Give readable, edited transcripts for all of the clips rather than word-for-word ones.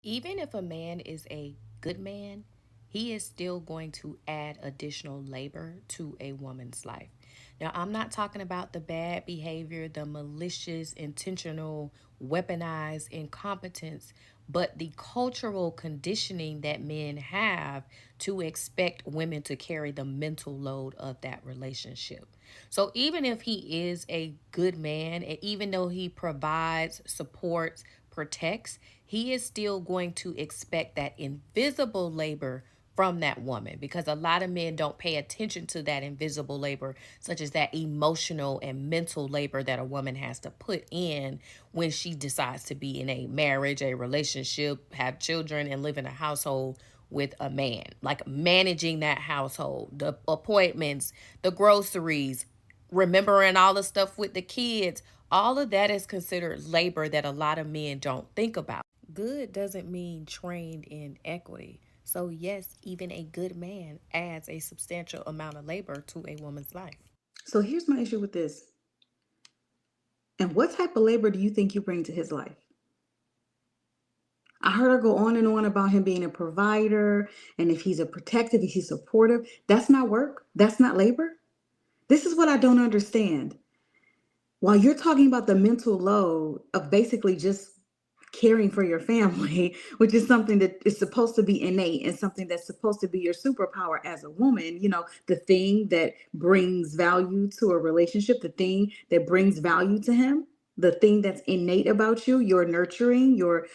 Even if a man is a good man, he is still going to add additional labor to a woman's life. Now, I'm not talking about the bad behavior, the malicious, intentional, weaponized incompetence, but the cultural conditioning that men have to expect women to carry the mental load of that relationship. So, even if he is a good man, and even though he provides, supports, protects, he is still going to expect that invisible labor from that woman, because a lot of men don't pay attention to that invisible labor, such as that emotional and mental labor that a woman has to put in when she decides to be in a marriage, a relationship, have children, and live in a household with a man. Like managing that household, the appointments, the groceries, remembering all the stuff with the kids. All of that is considered labor that a lot of men don't think about. Good doesn't mean trained in equity. So, yes, even a good man adds a substantial amount of labor to a woman's life. So here's my issue with this. And what type of labor do you think you bring to his life? I heard her go on and on about him being a provider and if he's a protective, if he's supportive. That's not work. That's not labor. This is what I don't understand. While you're talking about the mental load of basically just caring for your family, which is something that is supposed to be innate and something that's supposed to be your superpower as a woman, the thing that brings value to a relationship, the thing that brings value to him, the thing that's innate about you, your nurturing, your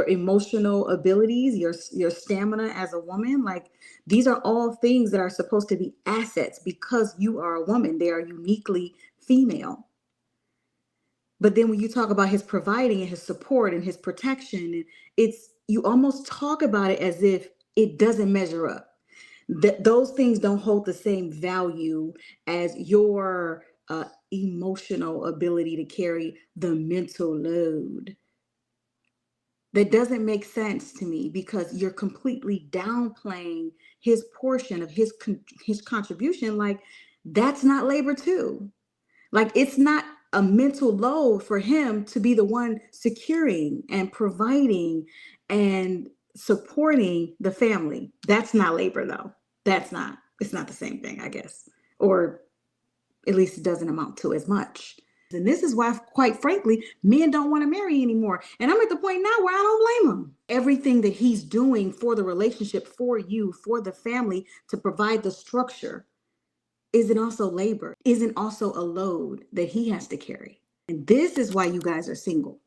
emotional abilities, your stamina as a woman, like these are all things that are supposed to be assets because you are a woman. They are uniquely female. But then when you talk about his providing and his support and his protection, it's you almost talk about it as if it doesn't measure up. That those things don't hold the same value as your emotional ability to carry the mental load. That doesn't make sense to me because you're completely downplaying his portion of his contribution. Like that's not labor too. Like it's not a mental load for him to be the one securing and providing and supporting the family. That's not labor though. It's not the same thing, I guess. Or at least it doesn't amount to as much. And this is why, quite frankly, men don't want to marry anymore. And I'm at the point now where I don't blame him. Everything that he's doing for the relationship, for you, for the family, to provide the structure isn't also labor, isn't also a load that he has to carry. And this is why you guys are single.